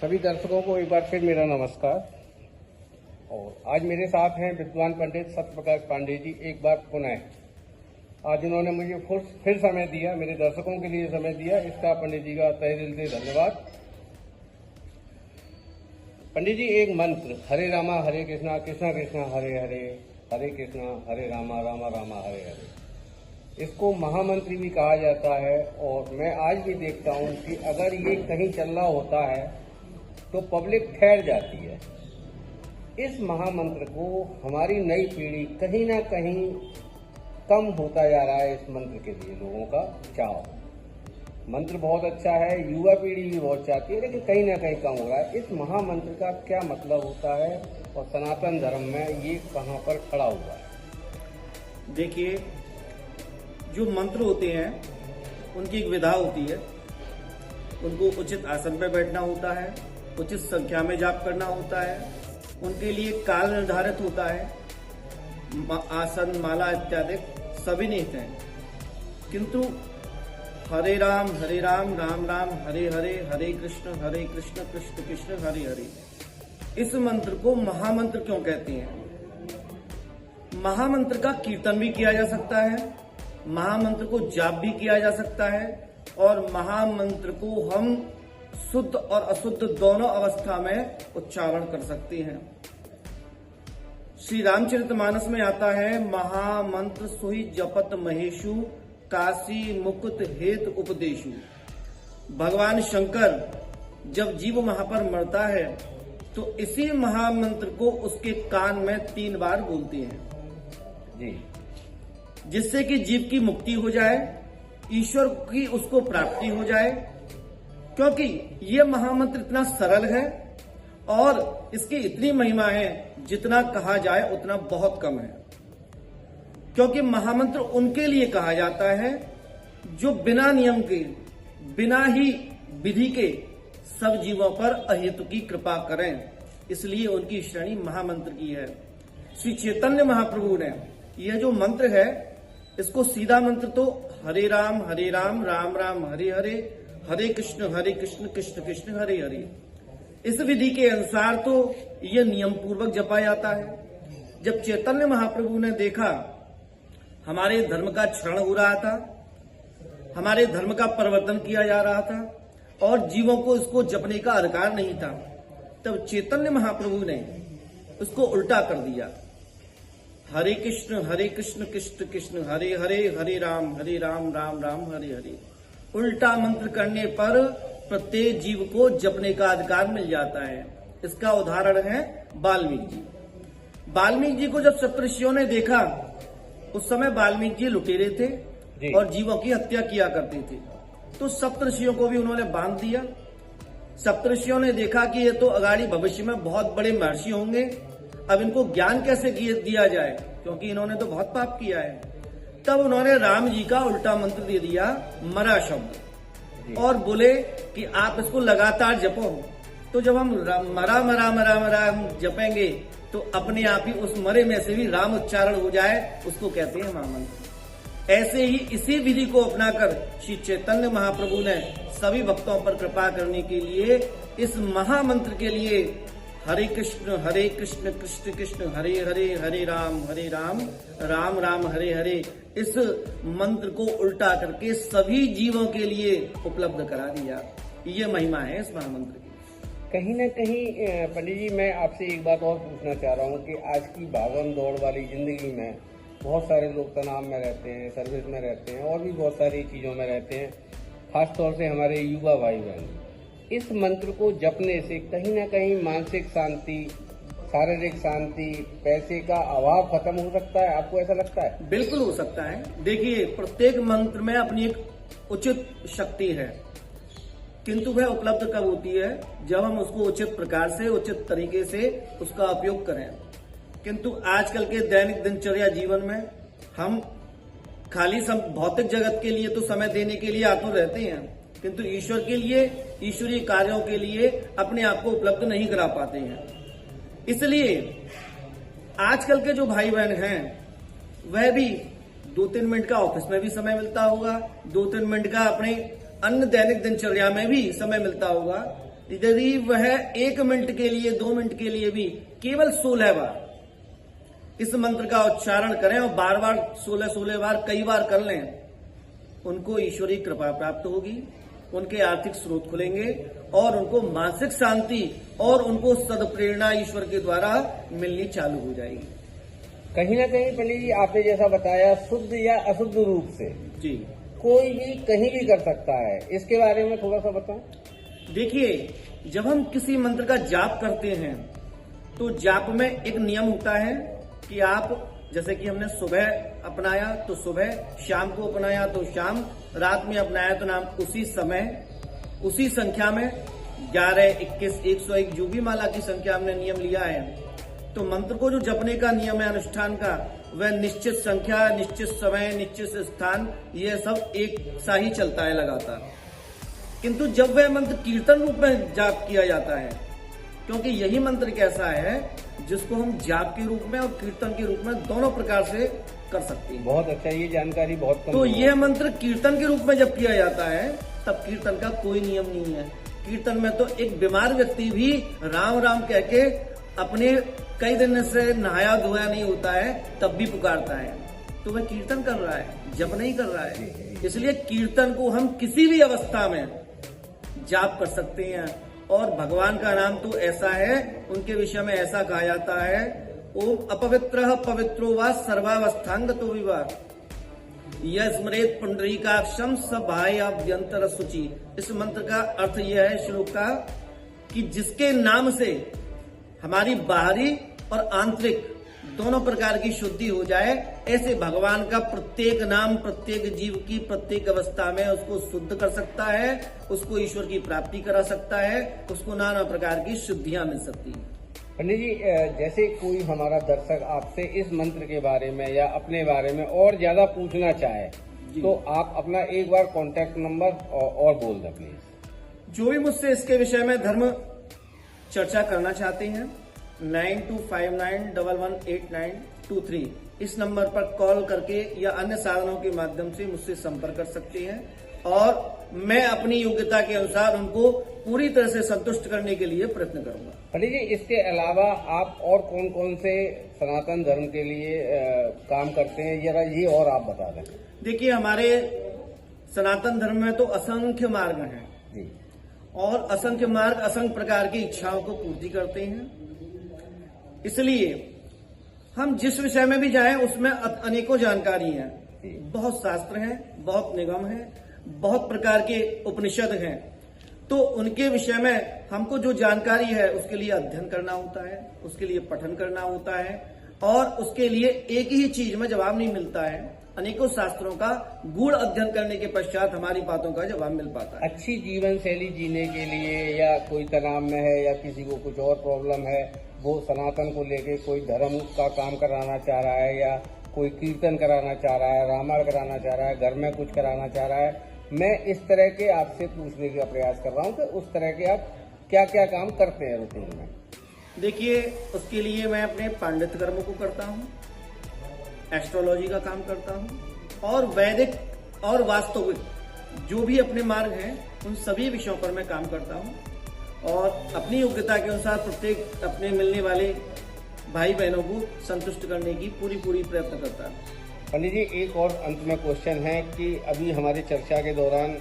सभी दर्शकों को एक बार फिर मेरा नमस्कार। और आज मेरे साथ हैं विद्वान पंडित सत्यप्रकाश पांडे जी। एक बार पुनः आज उन्होंने मुझे फिर समय दिया, मेरे दर्शकों के लिए समय दिया, इसका पंडित जी का तहे दिल से धन्यवाद। पंडित जी, एक मंत्र हरे रामा हरे कृष्णा कृष्णा कृष्णा हरे हरे, हरे कृष्णा हरे रामा रामा रामा हरे हरे, इसको महामंत्र भी कहा जाता है। और मैं आज भी देखता हूँ कि अगर ये कहीं चल रहा होता है तो पब्लिक ठहर जाती है। इस महामंत्र को हमारी नई पीढ़ी कहीं ना कहीं कम होता जा रहा है। इस मंत्र के लिए लोगों का चाव, मंत्र बहुत अच्छा है, युवा पीढ़ी भी बहुत चाहती है, लेकिन कहीं ना कहीं कम हो रहा है। इस महामंत्र का क्या मतलब होता है और सनातन धर्म में ये कहाँ पर खड़ा हुआ है? देखिए, जो मंत्र होते हैं उनकी एक विधा होती है। उनको उचित आसन पर बैठना होता है, उचित संख्या में जाप करना होता है, उनके लिए काल निर्धारित होता है, आसन माला इत्यादि सभी निहित हैं। किंतु हरे राम राम राम हरे हरे, हरे कृष्ण कृष्ण कृष्ण हरे हरे, इस मंत्र को महामंत्र क्यों कहते हैं? महामंत्र का कीर्तन भी किया जा सकता है, महामंत्र को जाप भी किया जा सकता है, और महामंत्र को हम शुद्ध और अशुद्ध दोनों अवस्था में उच्चारण कर सकते हैं। श्री रामचरितमानस में आता है, महामंत्र सोहि जपत महेशु, काशी मुकुट हेतु उपदेशु। भगवान शंकर जब जीव वहां पर मरता है तो इसी महामंत्र को उसके कान में 3 बार बोलते हैं जी, जिससे कि जीव की मुक्ति हो जाए, ईश्वर की उसको प्राप्ति हो जाए। क्योंकि ये महामंत्र इतना सरल है और इसकी इतनी महिमा है, जितना कहा जाए उतना बहुत कम है। क्योंकि महामंत्र उनके लिए कहा जाता है जो बिना नियम के, बिना ही विधि के सब जीवों पर अहेतु की कृपा करें, इसलिए उनकी श्रेणी महामंत्र की है। श्री चैतन्य महाप्रभु ने यह जो मंत्र है, इसको सीधा मंत्र तो हरे राम राम राम हरे हरे, हरे कृष्ण कृष्ण कृष्ण हरे हरे, इस विधि के अनुसार तो यह नियम पूर्वक जपा जाता है। जब चैतन्य महाप्रभु ने देखा हमारे धर्म का क्षरण हो रहा था, हमारे धर्म का परिवर्तन किया जा रहा था और जीवों को इसको जपने का अधिकार नहीं था, तब चैतन्य महाप्रभु ने उसको उल्टा कर दिया। हरे कृष्ण कृष्ण कृष्ण हरे हरे, हरे राम राम राम हरे हरे। उल्टा मंत्र करने पर प्रत्येक जीव को जपने का अधिकार मिल जाता है। इसका उदाहरण है वाल्मीकि जी। वाल्मीकि जी को जब सप्तऋषियों ने देखा, उस समय वाल्मीकि जी लुटेरे थे और जीवों की हत्या किया करते थे, तो सप्तऋषियों को भी उन्होंने बांध दिया। सप्तऋषियों ने देखा कि ये तो अगाड़ी भविष्य में बहुत बड़े महर्षि होंगे, अब इनको ज्ञान कैसे दिया जाए, क्योंकि इन्होंने तो बहुत पाप किया है। तब उन्होंने राम जी का उल्टा मंत्र दे दिया, मरा शब्द, और बोले कि आप इसको लगातार जपो। तो जब हम मरा मरा मरा मरा जपेंगे तो अपने आप ही उस मरे में से भी राम उच्चारण हो जाए, उसको कहते हैं महामंत्र। ऐसे ही इसी विधि को अपनाकर श्री चैतन्य महाप्रभु ने सभी भक्तों पर कृपा करने के लिए इस महामंत्र के लिए हरे कृष्ण कृष्ण कृष्ण हरे हरे, हरे राम राम राम हरे हरे, इस मंत्र को उल्टा करके सभी जीवों के लिए उपलब्ध करा दिया। ये महिमा है इस महामंत्र की। कहीं ना कहीं पंडित जी, मैं आपसे एक बात और पूछना चाह रहा हूँ कि आज की भागम दौड़ वाली जिंदगी में बहुत सारे लोग तनाव में रहते हैं, सर्विस में रहते हैं और भी बहुत सारी चीज़ों में रहते हैं, खास तौर से हमारे युवा भाई बहन। इस मंत्र को जपने से कहीं ना कहीं मानसिक शांति, शारीरिक शांति, पैसे का अभाव खत्म हो सकता है, आपको ऐसा लगता है? बिल्कुल हो सकता है। देखिए, प्रत्येक मंत्र में अपनी एक उचित शक्ति है, किंतु वह उपलब्ध कब होती है? जब हम उसको उचित प्रकार से, उचित तरीके से उसका उपयोग करें। किंतु आजकल के दैनिक दिनचर्या जीवन में हम खाली भौतिक जगत के लिए तो समय देने के लिए आतुर रहते हैं, किंतु ईश्वर के लिए, ईश्वरीय कार्यों के लिए अपने आप को उपलब्ध नहीं करा पाते हैं। इसलिए आजकल के जो भाई बहन हैं, वह भी 2-3 मिनट का ऑफिस में भी समय मिलता होगा, 2-3 मिनट का अपने अन्य दैनिक दिनचर्या में भी समय मिलता होगा, यदि वह 1 मिनट के लिए 2 मिनट के लिए भी केवल 16 बार इस मंत्र का उच्चारण करें और बार बार 16 बार कई बार कर लें, उनको ईश्वरीय कृपा प्राप्त होगी, उनके आर्थिक स्रोत खुलेंगे और उनको मानसिक शांति और उनको सदप्रेरणा ईश्वर के द्वारा मिलनी चालू हो जाएगी। कहीं ना कहीं पंडित जी आपने जैसा बताया शुद्ध या अशुद्ध रूप से जी, कोई भी कहीं भी कर सकता है, इसके बारे में थोड़ा सा बताएं। देखिए, जब हम किसी मंत्र का जाप करते हैं तो जाप में एक नियम होता है कि आप, जैसे कि हमने सुबह अपनाया तो सुबह, शाम को अपनाया तो शाम, रात में अपनाया तो नाम उसी समय, उसी संख्या में 11, 21, 101 जो भी माला की संख्या हमने नियम लिया है, तो मंत्र को जो जपने का नियम है अनुष्ठान का, वह निश्चित संख्या, निश्चित समय, निश्चित स्थान, यह सब एक सा ही चलता है लगातार। किंतु जब वह मंत्र कीर्तन रूप में जाप किया जाता है, क्योंकि यही मंत्र एक ऐसा है जिसको हम जाप के रूप में और कीर्तन के रूप में दोनों प्रकार से कर सकते हैं। बहुत अच्छा, ये जानकारी बहुत कम। तो यह मंत्र कीर्तन के रूप में जब किया जाता है तब कीर्तन का कोई नियम नहीं है। कीर्तन में तो एक बीमार व्यक्ति भी राम राम कह के अपने कई दिन से नहाया धोया नहीं होता है तब भी पुकारता है, तो वह कीर्तन कर रहा है, जप नहीं कर रहा है। इसलिए कीर्तन को हम किसी भी अवस्था में जाप कर सकते हैं। और भगवान का नाम तो ऐसा है, उनके विषय में ऐसा कहा जाता है, ओम अपवित्र पवित्रो वा सर्वावस्थांग तो विवाह स्मरेत पुंडरीकाक्षम सभायाभ्यंतर शुचि। इस मंत्र का अर्थ यह है श्लोक का कि जिसके नाम से हमारी बाहरी और आंतरिक दोनों प्रकार की शुद्धि हो जाए, ऐसे भगवान का प्रत्येक नाम प्रत्येक जीव की प्रत्येक अवस्था में उसको शुद्ध कर सकता है, उसको ईश्वर की प्राप्ति करा सकता है, उसको नाना प्रकार की शुद्धियां मिल सकती है। पंडित जी, जैसे कोई हमारा दर्शक आपसे इस मंत्र के बारे में या अपने बारे में और ज्यादा पूछना चाहे तो आप अपना एक बार कॉन्टैक्ट नंबर और बोल दें प्लीज। जो भी मुझसे इसके विषय में धर्म चर्चा करना चाहते हैं 9259118923 इस नंबर पर कॉल करके या अन्य साधनों के माध्यम से मुझसे संपर्क कर सकते हैं और मैं अपनी योग्यता के अनुसार उनको पूरी तरह से संतुष्ट करने के लिए प्रयत्न करूंगा। पंडित जी, इसके अलावा आप और कौन कौन से सनातन धर्म के लिए काम करते हैं, जरा ये और आप बता दें। देखिए, हमारे सनातन धर्म में तो असंख्य मार्ग हैं जी, और असंख्य मार्ग असंख्य प्रकार की इच्छाओं को पूर्ति करते हैं। इसलिए हम जिस विषय में भी जाएं उसमें अनेकों जानकारी हैं, बहुत शास्त्र हैं, बहुत निगम हैं, बहुत प्रकार के उपनिषद हैं। तो उनके विषय में हमको जो जानकारी है उसके लिए अध्ययन करना होता है, उसके लिए पठन करना होता है और उसके लिए एक ही चीज में जवाब नहीं मिलता है, अनेकों शास्त्रों का गूढ़ अध्ययन करने के पश्चात हमारी बातों का जवाब मिल पाता है। अच्छी जीवन शैली जीने के लिए या कोई तनाव में है या किसी को कुछ और प्रॉब्लम है, वो सनातन को लेके कोई धर्म का काम कराना चाह रहा है या कोई कीर्तन कराना चाह रहा है, रामायण कराना चाह रहा है, घर में कुछ कराना चाह रहा है, मैं इस तरह के आपसे पूछने का प्रयास कर रहा हूँ कि उस तरह के आप क्या क्या काम करते हैं रूटीन में। देखिए, उसके लिए मैं अपने पांडित्य कर्म को करता हूँ, एस्ट्रोलॉजी का काम करता हूँ और वैदिक और वास्तविक जो भी अपने मार्ग हैं उन सभी विषयों पर मैं काम करता हूँ और अपनी योग्यता के अनुसार प्रत्येक अपने मिलने वाले भाई बहनों को संतुष्ट करने की पूरी प्रयत्न करता हूँ। पंडित जी, एक और अंत में क्वेश्चन है कि अभी हमारी चर्चा के दौरान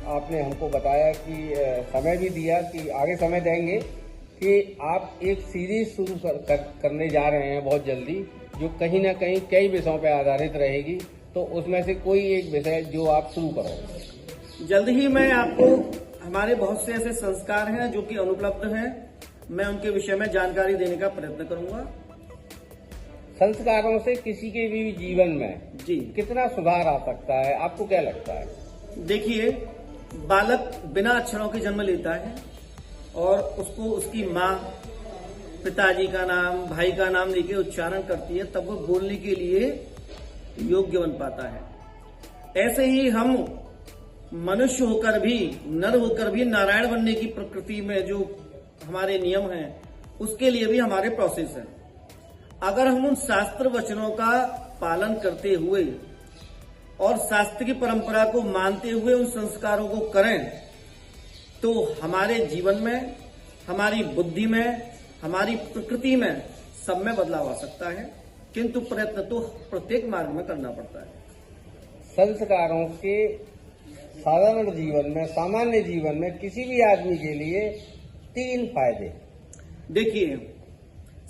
आपने हमको बताया कि समय भी दिया कि आगे समय देंगे कि आप एक सीरीज शुरू करने जा रहे हैं बहुत जल्दी, जो कहीं ना कहीं कई विषयों पर आधारित रहेगी, तो उसमें से कोई एक विषय जो आप शुरू करोगे। जल्द ही मैं आपको, हमारे बहुत से ऐसे संस्कार हैं जो कि अनुपलब्ध हैं, मैं उनके विषय में जानकारी देने का प्रयत्न करूंगा। संस्कारों से किसी के भी जीवन में जी कितना सुधार आ सकता है, आपको क्या लगता है? देखिए, बालक बिना अक्षरों के जन्म लेता है और उसको उसकी माँ पिताजी का नाम, भाई का नाम लेके उच्चारण करती है, तब वो बोलने के लिए योग्य बन पाता है। ऐसे ही हम मनुष्य होकर भी, नर होकर भी नारायण बनने की प्रकृति में जो हमारे नियम हैं उसके लिए भी हमारे प्रोसेस है। अगर हम उन शास्त्र वचनों का पालन करते हुए और शास्त्र की परंपरा को मानते हुए उन संस्कारों को करें तो हमारे जीवन में, हमारी बुद्धि में, हमारी प्रकृति में सब में बदलाव आ सकता है, किंतु प्रयत्न तो प्रत्येक मार्ग में करना पड़ता है। संस्कारों के साधारण जीवन में, सामान्य जीवन में किसी भी आदमी के लिए 3 फायदे। देखिए,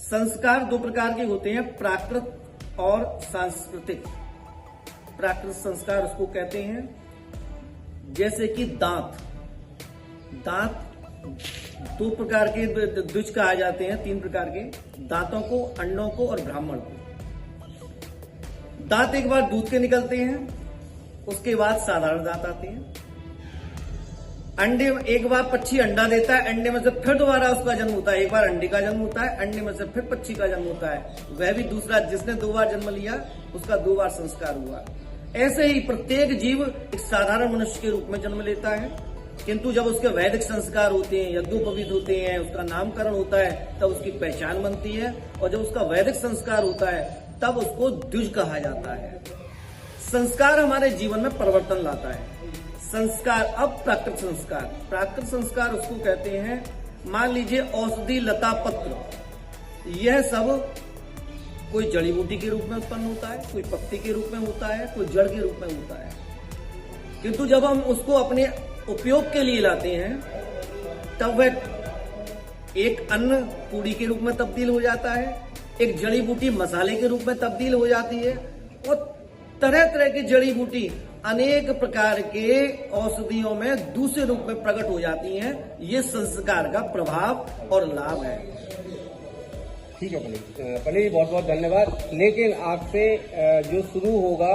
संस्कार 2 प्रकार के होते हैं, प्राकृत और सांस्कृतिक। प्राकृत संस्कार उसको कहते हैं जैसे कि दांत 2 प्रकार के द्विज कहा जाते हैं, 3 प्रकार के, दांतों को, अंडों को और ब्राह्मण को। दांत एक बार दूध के निकलते हैं, उसके बाद साधारण दांत आते हैं। अंडे, एक बार पक्षी अंडा देता है, अंडे में से फिर दोबारा उसका जन्म होता है। एक बार अंडे का जन्म होता है, अंडे में से फिर पक्षी का जन्म होता है। वह भी दूसरा, जिसने 2 बार जन्म लिया उसका 2 बार संस्कार हुआ। ऐसे ही प्रत्येक जीव एक साधारण मनुष्य के रूप में जन्म लेता है, किंतु जब उसके वैदिक संस्कार होते हैं, यज्ञोपवीत होते हैं, उसका नामकरण होता है, तब उसकी पहचान बनती है। और जब उसका वैदिक संस्कार होता है तब उसको द्विज कहा जाता है। संस्कार हमारे जीवन में परिवर्तन लाता है। संस्कार, अब प्राकृतिक संस्कार। प्राकृतिक संस्कार उसको कहते हैं, मान लीजिए औषधि, लता, पत्र, यह सब कोई जड़ी बूटी के रूप में उत्पन्न होता है, कोई पत्ती के रूप में होता है, कोई जड़ के रूप में होता है। किंतु जब हम उसको अपने उपयोग के लिए लाते हैं तब वह एक अन्न पूड़ी के रूप में तब्दील हो जाता है, एक जड़ी बूटी मसाले के रूप में तब्दील हो जाती है, और तरह तरह की जड़ी बूटी अनेक प्रकार के औषधियों में दूसरे रूप में प्रकट हो जाती हैं। ये संस्कार का प्रभाव और लाभ है। ठीक है पंडित जी, बहुत बहुत धन्यवाद। लेकिन आपसे जो शुरू होगा,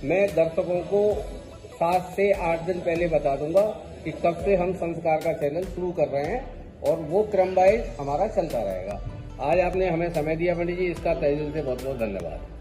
मैं दर्शकों को 7 से 8 दिन पहले बता दूंगा कि कब से हम संस्कार का चैनल शुरू कर रहे हैं, और वो क्रम वाइज हमारा चलता रहेगा। आज आपने हमें समय दिया पंडित जी, इसका तहे दिल से बहुत बहुत धन्यवाद।